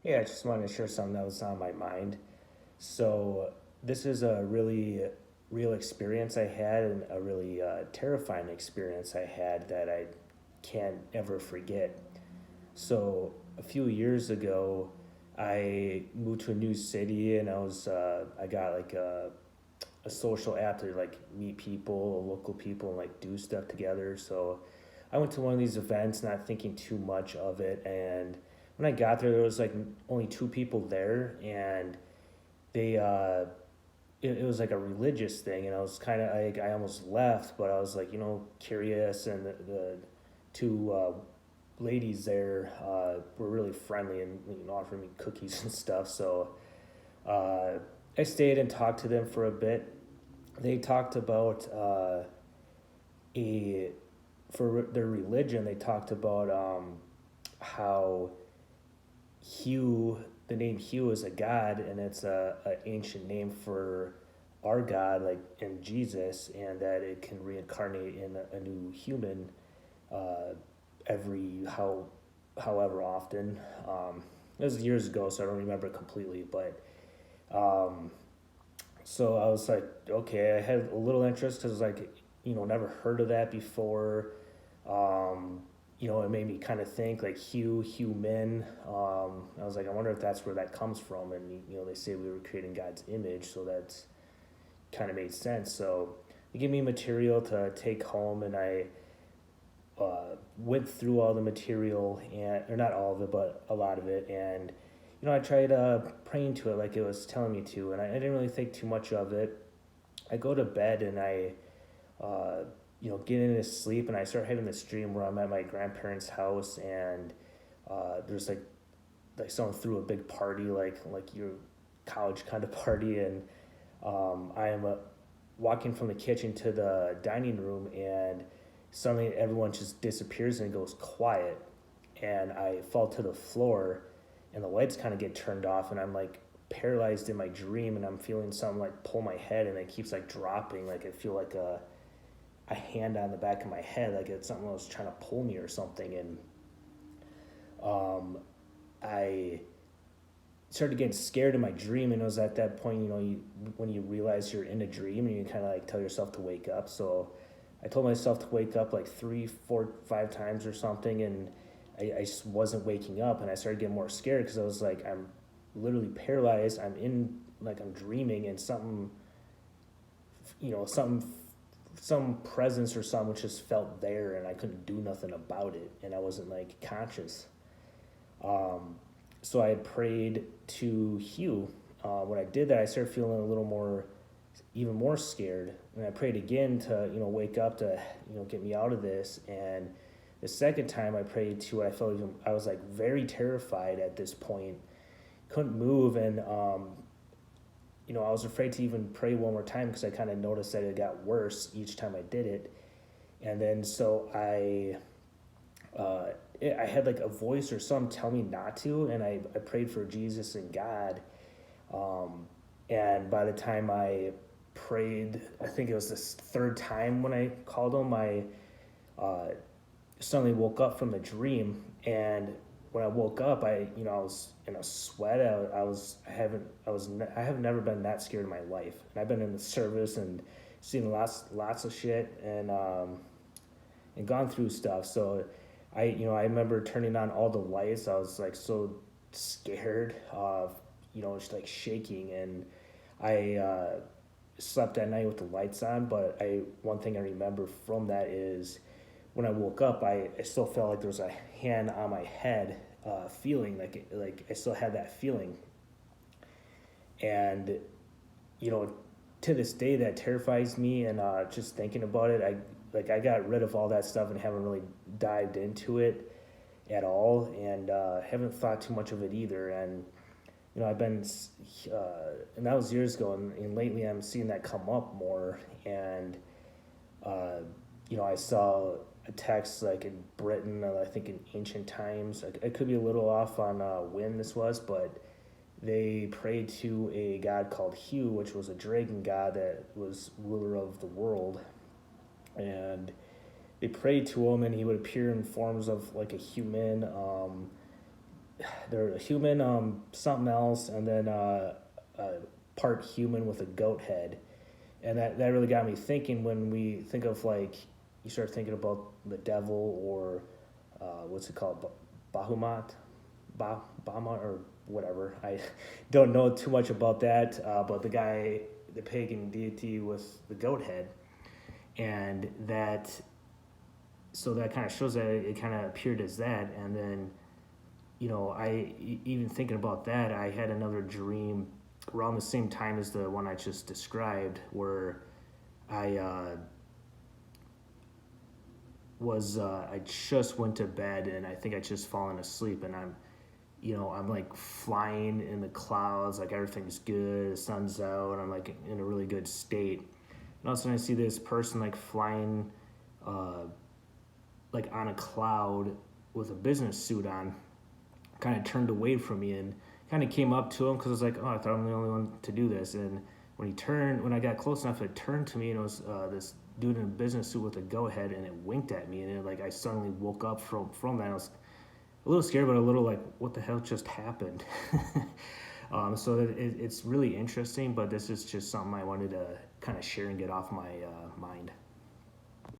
Yeah, I just wanted to share something that was on my mind. So, this is a really real experience I had, and a really terrifying experience I had that I can't ever forget. So, a few years ago, I moved to a new city, and I got like a social app to like meet people, local people, and like do stuff together. So I went to one of these events, not thinking too much of it. And when I got there was like only two people there, and they it was like a religious thing, and I was kind of I almost left, but I was like curious, and the two ladies there were really friendly and offered me cookies and stuff. So uh, I stayed and talked to them for a bit. They talked about a for their religion. They talked about how the name Hugh is a god, and it's a ancient name for our God, like in Jesus, and that it can reincarnate in a new human uh, every however often. It was years ago, so I don't remember completely, but um, so I was like, okay, I had a little interest because like never heard of that before. Um, it made me kind of think like human. I was like, I wonder if that's where that comes from. And they say we were creating God's image, so that's kind of made sense. So they gave me material to take home, and I went through all the material, and or not all of it, but a lot of it, and I tried praying to it like it was telling me to, and I didn't really think too much of it. I go to bed, and I uh, get into sleep, and I start having this dream where I'm at my grandparents' house, and there's like someone threw a big party, like your college kind of party, and I am walking from the kitchen to the dining room, and suddenly everyone just disappears and goes quiet, and I fall to the floor, and the lights kind of get turned off, and I'm like paralyzed in my dream, and I'm feeling something like pull my head, and it keeps like dropping, like I feel like a hand on the back of my head, like it's something that was trying to pull me or something. And um, I started getting scared in my dream, and it was at that point, when you realize you're in a dream, and you kind of like tell yourself to wake up. So I told myself to wake up like 3, 4, 5 times or something, and I just wasn't waking up, and I started getting more scared because I was like, I'm literally paralyzed. I'm dreaming, and something, some presence or something which just felt there, and I couldn't do nothing about it, and I wasn't like conscious. Um, so I had prayed to Hugh. When I did that, I started feeling a little more, even more scared, and I prayed again to wake up, to get me out of this. And the second time I prayed to it, I was like very terrified at this point, couldn't move, and I was afraid to even pray one more time because I kind of noticed that it got worse each time I did it. And then so I had like a voice or something tell me not to, and I prayed for Jesus and God. Um, and by the time I prayed, I think it was the third time when I called him, I uh, suddenly woke up from the dream. And when I woke up, I was in a sweat. I have never been that scared in my life. And I've been in the service and seen lots of shit, and gone through stuff. So I remember turning on all the lights. I was like so scared, just like shaking. And I slept at night with the lights on. But one thing I remember from that is when I woke up, I still felt like there was a hand on my head, feeling like I still had that feeling. And you know, to this day, that terrifies me. And just thinking about it, I got rid of all that stuff and haven't really dived into it at all, and haven't thought too much of it either. And I've been, and that was years ago, and lately I'm seeing that come up more. And uh, I saw a text like in Britain, I think in ancient times. I could be a little off on when this was, but they prayed to a god called Hu, which was a dragon god that was ruler of the world. And they prayed to him, and he would appear in forms of like a human. they're a human, something else, and then part human with a goat head, and that really got me thinking. When we think of like, you start thinking about the devil or what's it called, Bahamut, Bahama or whatever. I don't know too much about that, but the guy, the pagan deity with the goat head, and that, so that kind of shows that it kind of appeared as that, and then even thinking about that, I had another dream around the same time as the one I just described, where I I just went to bed, and I think I just fallen asleep, and I'm like flying in the clouds, like everything's good, the sun's out, and I'm like in a really good state. And all of a sudden I see this person like flying like on a cloud with a business suit on, kind of turned away from me and kind of came up to him, because I was like, oh, I thought I'm the only one to do this. And when I got close enough, it turned to me, and it was this dude in a business suit with a go ahead, and it winked at me, and like I suddenly woke up from that. I was a little scared, but a little like, what the hell just happened? So it's really interesting, but this is just something I wanted to kind of share and get off my mind.